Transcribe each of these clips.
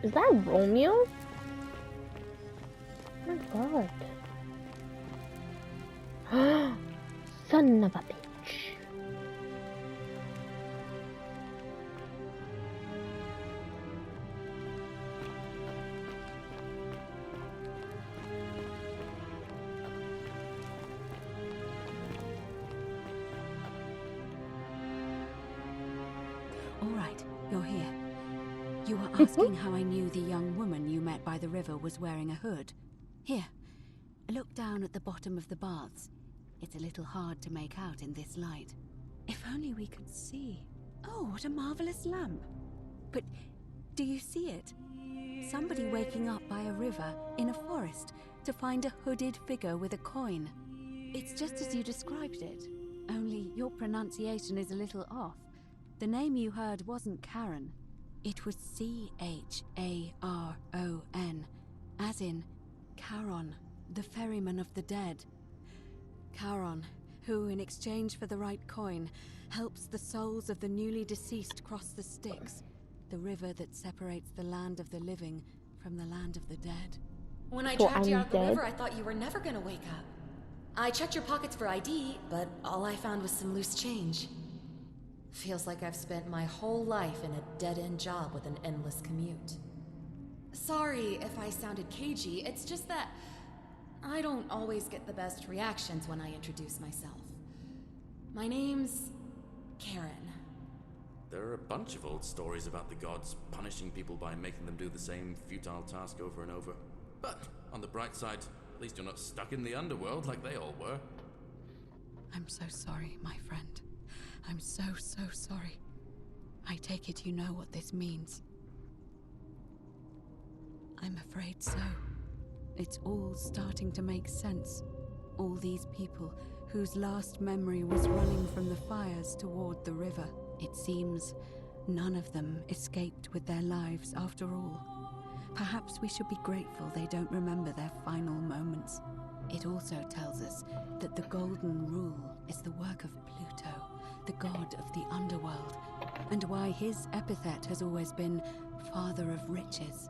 Is that Romeo? Oh my god. Son of a bitch. All right, you're here. You were asking how I knew the young woman you met by the river was wearing a hood. Here, look down at the bottom of the baths. It's a little hard to make out in this light. If only we could see. Oh, what a marvelous lamp. But do you see it? Somebody waking up by a river in a forest to find a hooded figure with a coin. It's just as you described it, only your pronunciation is a little off. The name you heard wasn't Charon. It was C-H-A-R-O-N, as in Charon, the ferryman of the dead. Charon, who, in exchange for the right coin, helps the souls of the newly deceased cross the Styx, the river that separates the land of the living from the land of the dead. When I So dragged you I'm out of the dead? river, I thought you were never gonna wake up. I checked your pockets for ID, but all I found was some loose change. Feels like I've spent my whole life in a dead-end job with an endless commute. Sorry if I sounded cagey, it's just that I don't always get the best reactions when I introduce myself. My name's Karen. There are a bunch of old stories about the gods punishing people by making them do the same futile task over and over. But on the bright side, at least you're not stuck in the underworld like they all were. I'm so sorry, my friend. I'm so sorry. I take it you know what this means. I'm afraid so. It's all starting to make sense. All these people whose last memory was running from the fires toward the river. It seems none of them escaped with their lives after all. Perhaps we should be grateful they don't remember their final moments. It also tells us that the Golden Rule is the work of Pluto, the god of the underworld, and why his epithet has always been Father of Riches.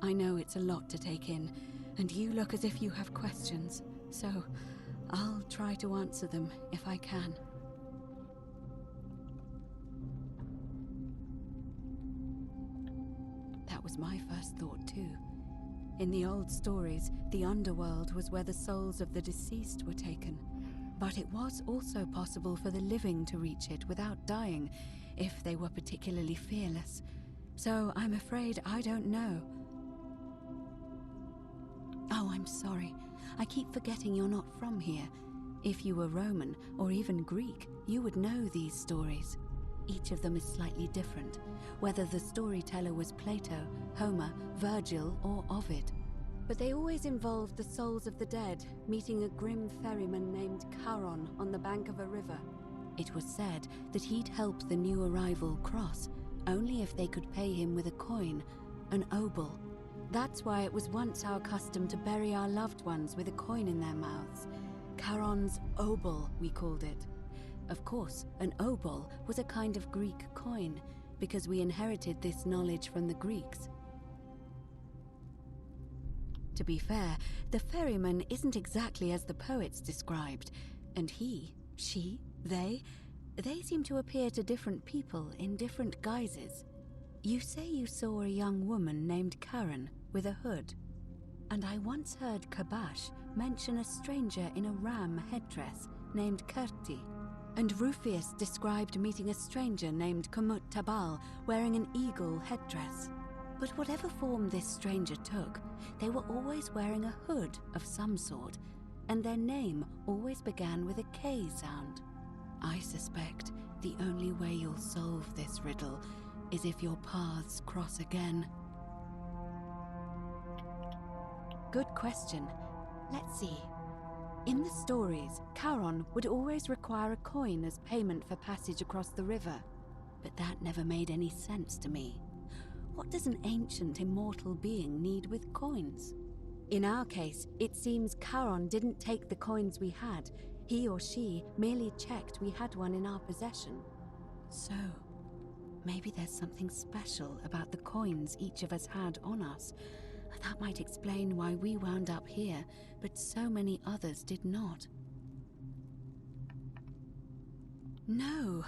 I know it's a lot to take in, and you look as if you have questions, so I'll try to answer them if I can. That was my first thought too. In the old stories, the underworld was where the souls of the deceased were taken. But it was also possible for the living to reach it without dying, if they were particularly fearless. So I'm afraid I don't know. Oh, I'm sorry. I keep forgetting you're not from here. If you were Roman, or even Greek, you would know these stories. Each of them is slightly different, whether the storyteller was Plato, Homer, Virgil, or Ovid. But they always involved the souls of the dead meeting a grim ferryman named Charon on the bank of a river. It was said that he'd help the new arrival cross, only if they could pay him with a coin, an obol. That's why it was once our custom to bury our loved ones with a coin in their mouths. Charon's obol, we called it. Of course, an obol was a kind of Greek coin, because we inherited this knowledge from the Greeks. To be fair, the ferryman isn't exactly as the poets described, and he, she, they seem to appear to different people in different guises. You say you saw a young woman named Karen with a hood, and I once heard Kabash mention a stranger in a ram headdress named Kerti, and Rufius described meeting a stranger named Kumut Tabal wearing an eagle headdress. But whatever form this stranger took, they were always wearing a hood of some sort, and their name always began with a K sound. I suspect the only way you'll solve this riddle is if your paths cross again. Good question. Let's see. In the stories, Charon would always require a coin as payment for passage across the river, but that never made any sense to me. What does an ancient immortal being need with coins? In our case, it seems Charon didn't take the coins we had. He or she merely checked we had one in our possession. So, Maybe there's something special about the coins each of us had on us. That might explain why we wound up here, but so many others did not. No.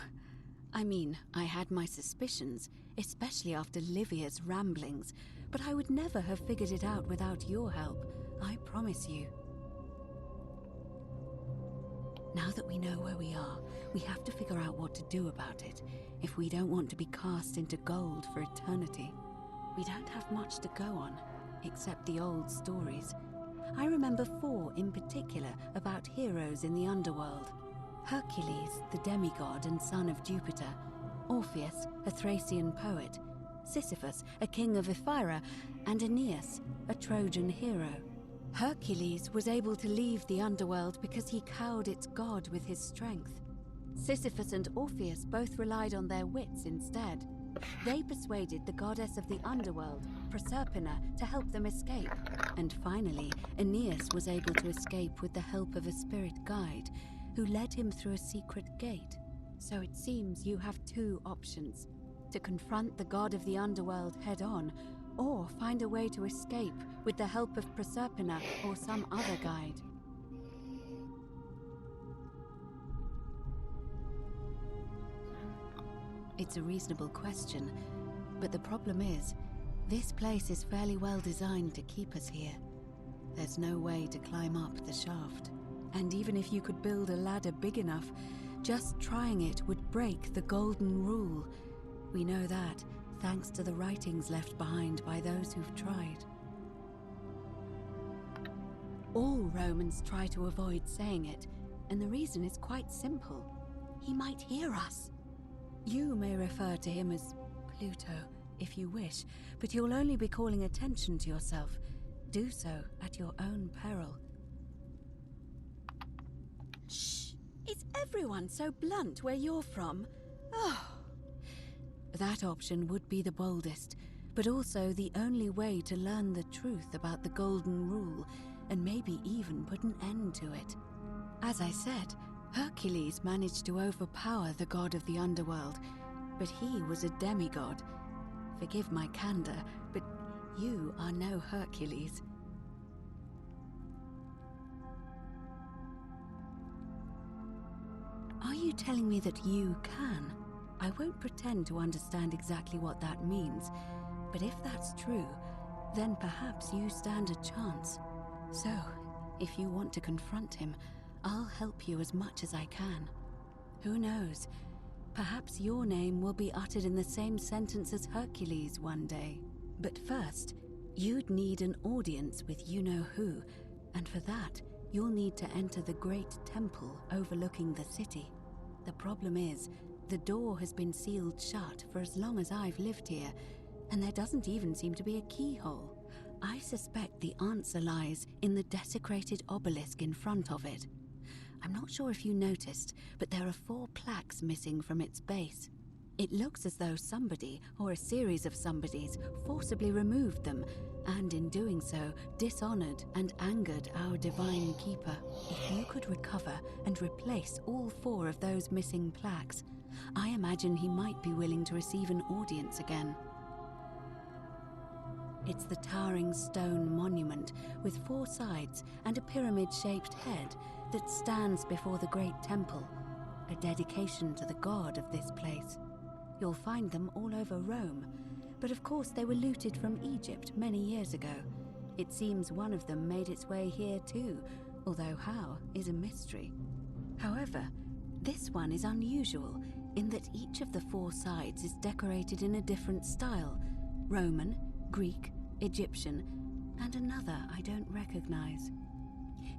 I mean, I had my suspicions, especially after Livia's ramblings, but I would never have figured it out without your help, I promise you. Now that we know where we are, we have to figure out what to do about it, if we don't want to be cast into gold for eternity. We don't have much to go on, except the old stories. I remember 4 in particular about heroes in the underworld. Hercules, the demigod and son of Jupiter. Orpheus, a Thracian poet. Sisyphus, a king of Ephyra. And Aeneas, a Trojan hero. Hercules was able to leave the underworld because he cowed its god with his strength. Sisyphus and Orpheus both relied on their wits instead. They persuaded the goddess of the underworld, Proserpina, to help them escape. And finally, Aeneas was able to escape with the help of a spirit guide, who led him through a secret gate. So it seems you have 2 options: to confront the god of the underworld head-on, or find a way to escape with the help of Proserpina or some other guide. It's a reasonable question, but the problem is, this place is fairly well designed to keep us here. There's no way to climb up the shaft. And even if you could build a ladder big enough, just trying it would break the golden rule. We know that, thanks to the writings left behind by those who've tried. All Romans try to avoid saying it, and the reason is quite simple. He might hear us. You may refer to him as Pluto, if you wish, but you'll only be calling attention to yourself. Do so at your own peril. Shh! Is everyone so blunt where you're from? Oh. That option would be the boldest, but also the only way to learn the truth about the Golden Rule, and maybe even put an end to it. As I said, Hercules managed to overpower the god of the underworld, but he was a demigod. Forgive my candor, but you are no Hercules. Are you telling me that you can? I won't pretend to understand exactly what that means, but if that's true, then perhaps you stand a chance. So, if you want to confront him, I'll help you as much as I can. Who knows? Perhaps your name will be uttered in the same sentence as Hercules one day. But first, you'd need an audience with you-know-who, and for that, you'll need to enter the great temple overlooking the city. The problem is, the door has been sealed shut for as long as I've lived here, and there doesn't even seem to be a keyhole. I suspect the answer lies in the desecrated obelisk in front of it. I'm not sure if you noticed, but there are 4 plaques missing from its base. It looks as though somebody, or a series of somebodies, forcibly removed them, and in doing so, dishonored and angered our divine keeper. If you could recover and replace all 4 of those missing plaques, I imagine he might be willing to receive an audience again. It's the towering stone monument with 4 sides and a pyramid-shaped head that stands before the great temple, a dedication to the god of this place. You'll find them all over Rome, but of course they were looted from Egypt many years ago. It seems one of them made its way here too, although how is a mystery. However, this one is unusual in that each of the 4 sides is decorated in a different style: Roman, Greek, Egyptian, and another I don't recognize.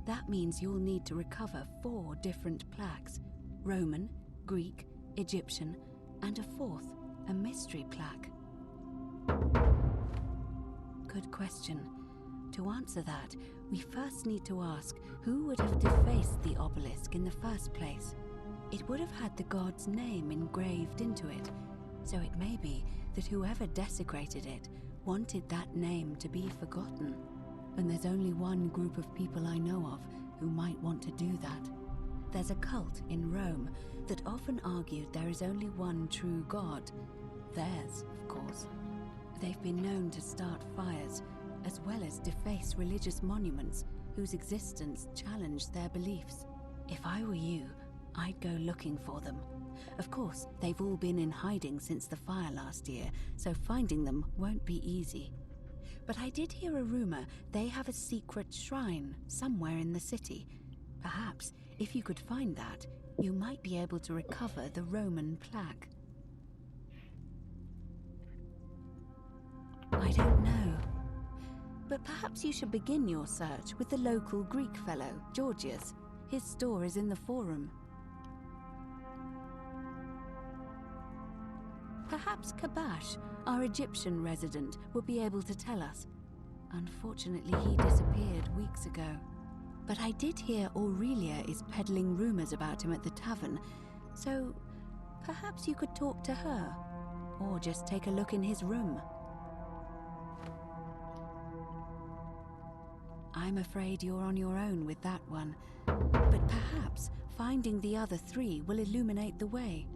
That means you'll need to recover 4 different plaques: Roman, Greek, Egyptian, and a 4th, a mystery plaque. Good question. To answer that, we first need to ask who would have defaced the obelisk in the first place. It would have had the god's name engraved into it, so it may be that whoever desecrated it wanted that name to be forgotten. And there's only one group of people I know of who might want to do that. There's a cult in Rome that often argued there is only one true god. theirs, of course. They've been known to start fires, as well as deface religious monuments whose existence challenged their beliefs. If I were you, I'd go looking for them. Of course, they've all been in hiding since the fire last year, so finding them won't be easy. But I did hear a rumor they have a secret shrine somewhere in the city. Perhaps, if you could find that, you might be able to recover the Roman plaque. I don't know. But perhaps you should begin your search with the local Greek fellow, Georgius. His store is in the Forum. Perhaps Kabash, our Egyptian resident, will be able to tell us. Unfortunately, he disappeared weeks ago. But I did hear Aurelia is peddling rumors about him at the tavern, so perhaps you could talk to her, or just take a look in his room. I'm afraid you're on your own with that one, but perhaps finding the other three will illuminate the way.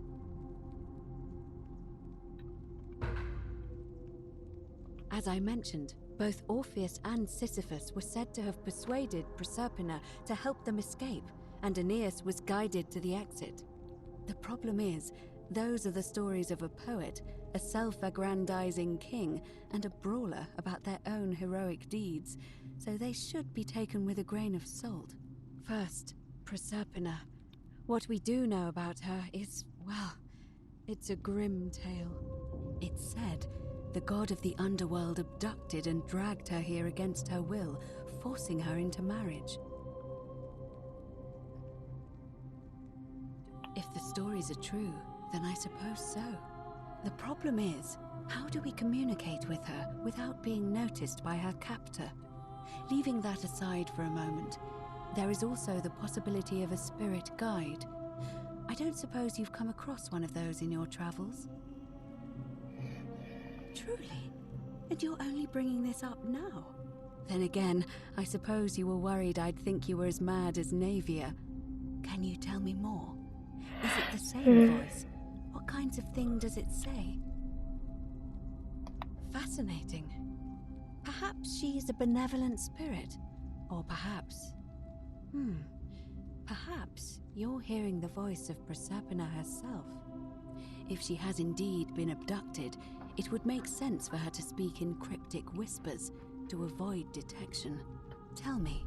As I mentioned, both Orpheus and Sisyphus were said to have persuaded Proserpina to help them escape, and Aeneas was guided to the exit. The problem is, those are the stories of a poet, a self-aggrandizing king, and a brawler about their own heroic deeds, so they should be taken with a grain of salt. First, Proserpina. What we do know about her is, well, it's a grim tale. It's said the god of the underworld abducted and dragged her here against her will, forcing her into marriage. If the stories are true, then I suppose so. The problem is, how do we communicate with her without being noticed by her captor? Leaving that aside for a moment, there is also the possibility of a spirit guide. I don't suppose you've come across one of those in your travels? Truly? And you're only bringing this up now? Then again, I suppose you were worried I'd think you were as mad as Navia. Can you tell me more? Is it the same voice? What kinds of thing does it say? Fascinating. Perhaps she's a benevolent spirit. Or perhaps... Perhaps you're hearing the voice of Proserpina herself. If she has indeed been abducted, it would make sense for her to speak in cryptic whispers to avoid detection. Tell me,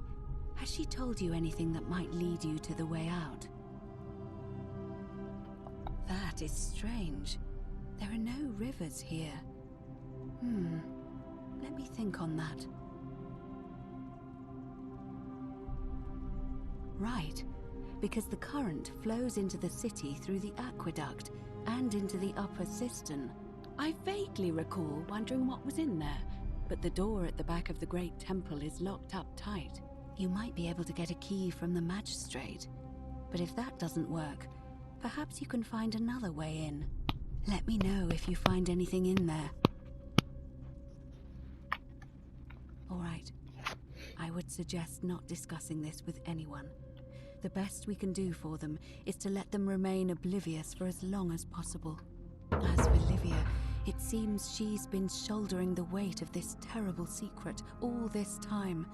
has she told you anything that might lead you to the way out? That is strange. There are no rivers here. Let me think on that. Right, because the current flows into the city through the aqueduct and into the upper cistern. I vaguely recall wondering what was in there, but the door at the back of the great temple is locked up tight. You might be able to get a key from the magistrate, but if that doesn't work, perhaps you can find another way in. Let me know if you find anything in there. All right. I would suggest not discussing this with anyone. The best we can do for them is to let them remain oblivious for as long as possible. As for Livia, it seems she's been shouldering the weight of this terrible secret all this time.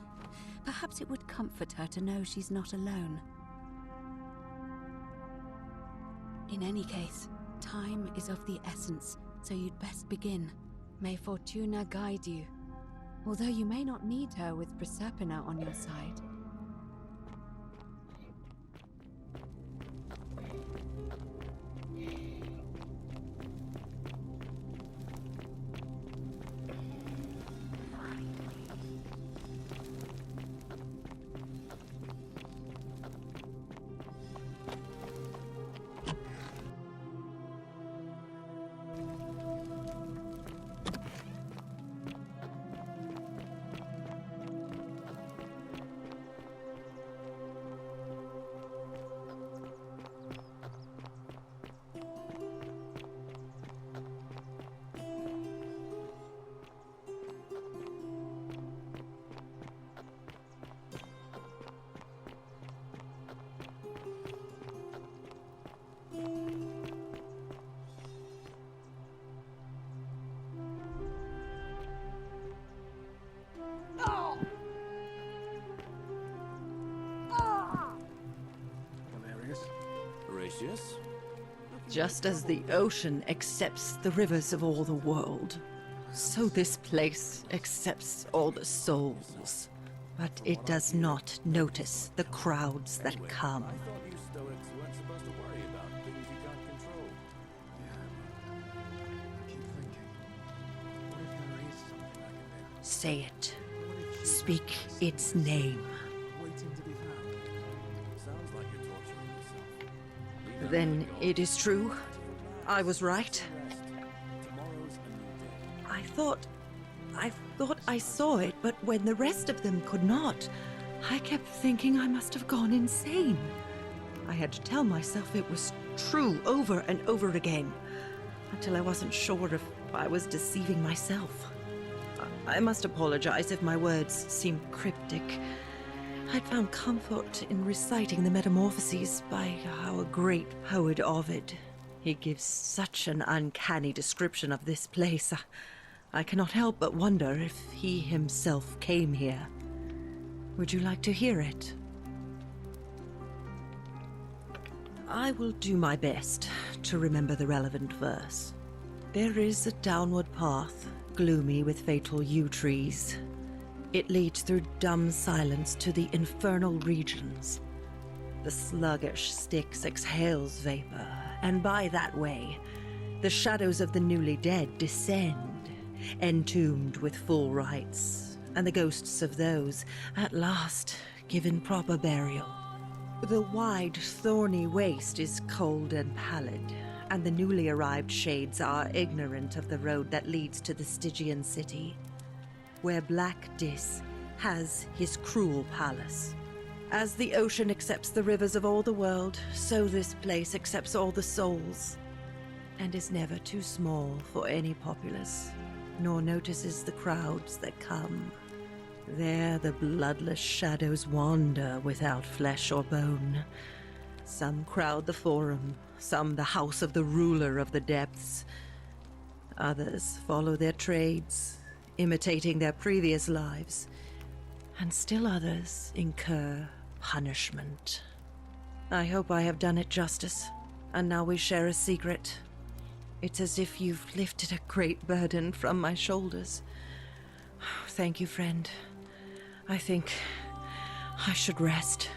Perhaps it would comfort her to know she's not alone. In any case, time is of the essence, so you'd best begin. May Fortuna guide you. Although you may not need her with Proserpina on your side. Lucius. Just as the ocean accepts the rivers of all the world, so this place accepts all the souls. But it does not notice the crowds that come. I thought you Stoics weren't supposed to worry about things you can't control. I keep thinking, what if there is something I can do? Say it. What if she Speak was its name. waiting to be found? Sounds like you're torturing yourself. Leave that Then to the gods. it is true. I was right. Rest. Tomorrow's a new day. I thought I saw it, but when the rest of them could not, I kept thinking I must have gone insane. I had to tell myself it was true over and over again, until I wasn't sure if I was deceiving myself. I must apologize if my words seem cryptic. I'd found comfort in reciting the Metamorphoses by our great poet Ovid. He gives such an uncanny description of this place. I cannot help but wonder if he himself came here. Would you like to hear it? I will do my best to remember the relevant verse. There is a downward path, gloomy with fatal yew trees. It leads through dumb silence to the infernal regions. The sluggish Styx exhales vapor, and by that way, the shadows of the newly dead descend, entombed with full rites, and the ghosts of those, at last, given proper burial. The wide, thorny waste is cold and pallid, and the newly arrived shades are ignorant of the road that leads to the Stygian city, where Black Dis has his cruel palace. As the ocean accepts the rivers of all the world, so this place accepts all the souls, and is never too small for any populace, nor notices the crowds that come. There the bloodless shadows wander without flesh or bone. Some crowd the forum, some the house of the ruler of the depths. Others follow their trades, imitating their previous lives, and still others incur punishment. I hope I have done it justice, and now we share a secret. It's as if you've lifted a great burden from my shoulders. Thank you, friend. I think I should rest.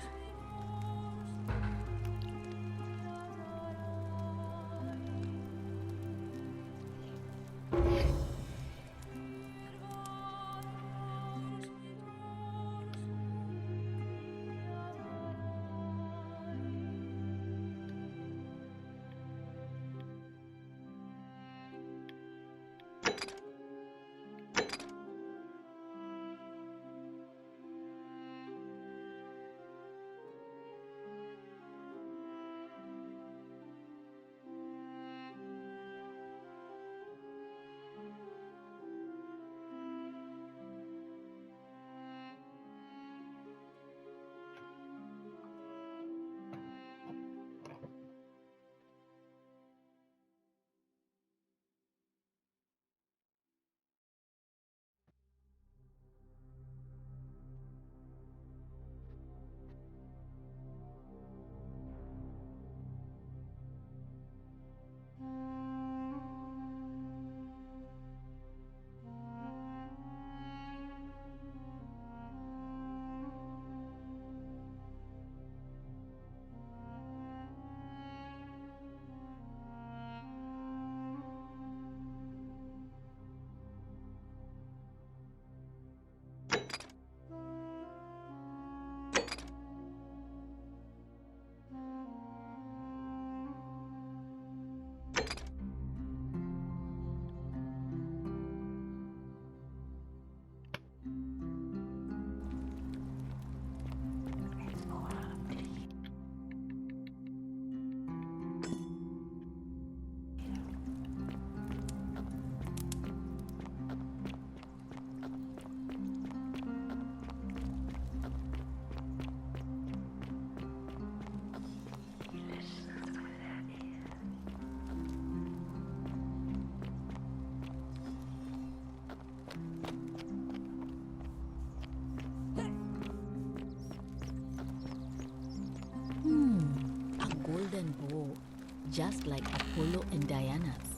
just like Apollo and Diana's.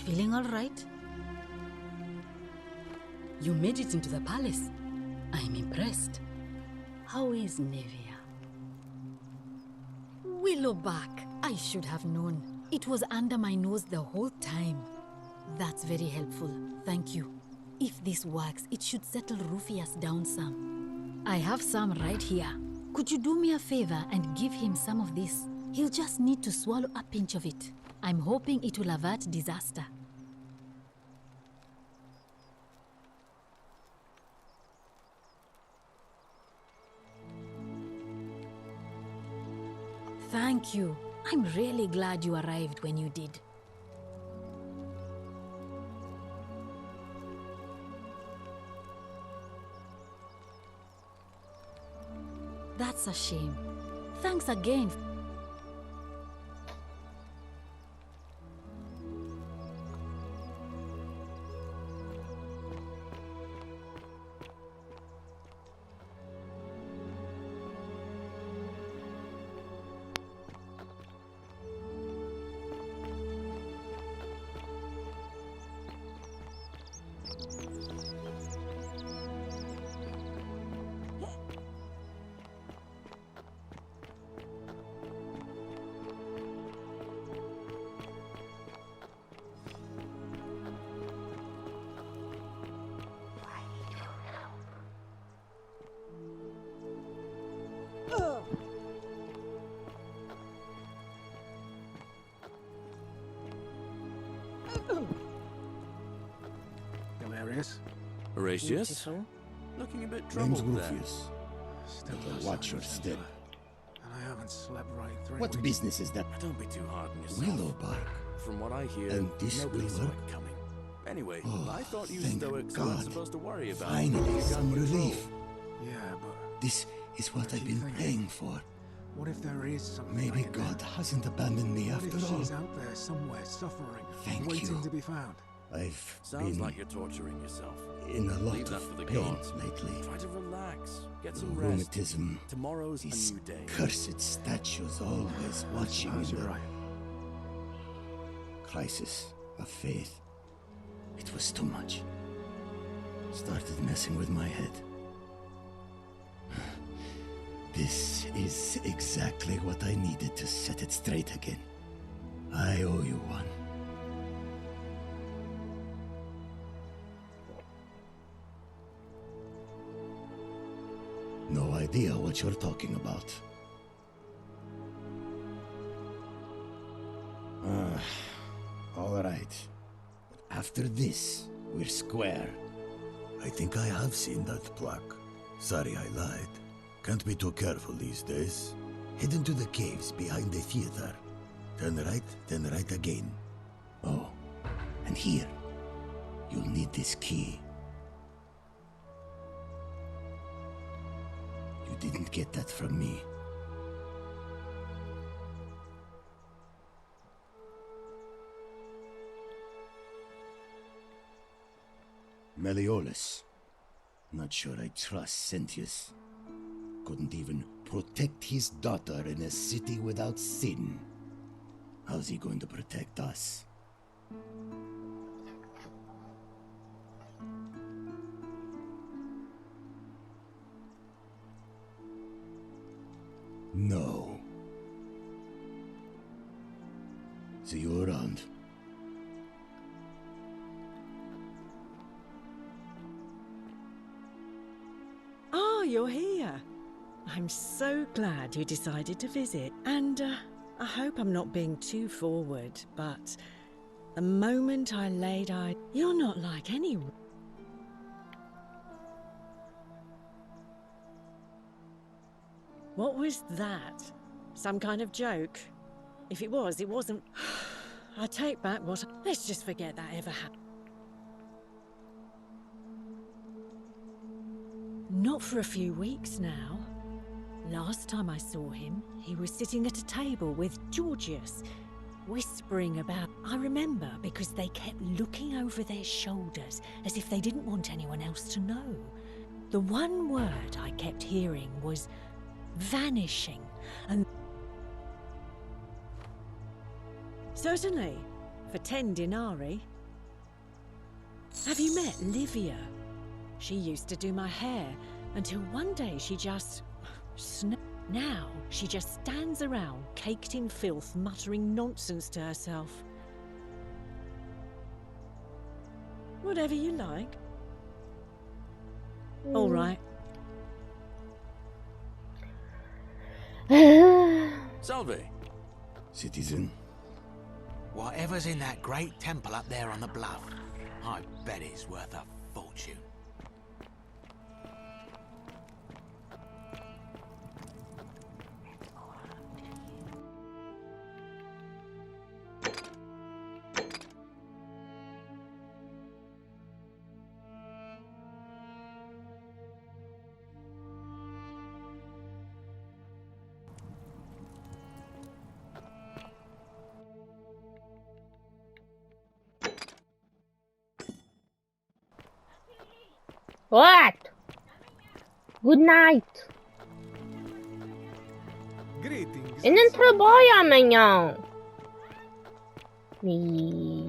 Feeling all right? You made it into the palace. I'm impressed. How is Nevia? Willowback. I should have known. It was under my nose the whole time. That's very helpful. Thank you. If this works, it should settle Rufius down some. I have some right here. Could you do me a favor and give him some of this? He'll just need to swallow a pinch of it. I'm hoping it will avert disaster. Thank you. I'm really glad you arrived when you did. That's a shame. Thanks again. Galerius? Horatius? Looking a bit troubled there. Still Better watch your step. And I haven't slept right through. What business is that? Don't be too hard on yourself. Willowbark. From what I hear, And this nobody will saw work? it coming. Anyway, Oh, I thought you thank Stoics weren't God. supposed to worry about Finally, it. some relief. Yeah, but This is what What I've do you been think? praying for. what if there is something? Maybe I can do? God hasn't abandoned me What after if all. she's out there somewhere suffering, Thank waiting you. to be found? I've Sounds been like you're torturing yourself. in a lot Leave that of for the pain gods. lately. Try to relax. Get some rest. Rheumatism. Tomorrow's These a new day. cursed statues always watching me. Suppose you're right. Crisis of faith. It was too much. Started messing with my head. This is exactly what I needed to set it straight again. I owe you one. No idea what you're talking about. All right. But after this, we're square. I think I have seen that plaque. Sorry I lied. Can't be too careful these days. Head into the caves behind the theater. Turn right again. Oh, and here, you'll need this key. You didn't get that from me. Meliodas. Not sure I trust Sentius. Couldn't even protect his daughter in a city without sin. How's he going to protect us? No. See you around. Oh, you're here. I'm so glad you decided to visit. And I hope I'm not being too forward, but the moment I laid eyes, you're not like anyone. What was that? Some kind of joke? If it was, it wasn't. I take back what. Let's just forget that ever happened. Not for a few weeks now. Last time I saw him, he was sitting at a table with Georgius. whispering about. I remember because they kept looking over their shoulders as if they didn't want anyone else to know. The one word I kept hearing was vanishing, and certainly for 10 denarii. Have you met Livia? She used to do my hair until one day she just Now she just stands around caked in filth, muttering nonsense to herself. Whatever you like. All right. Salve. Citizen, Whatever's in that great temple up there on the bluff, I bet it's worth a fortune. What? Good night. Greetings. Inentreboja mnie. Mi.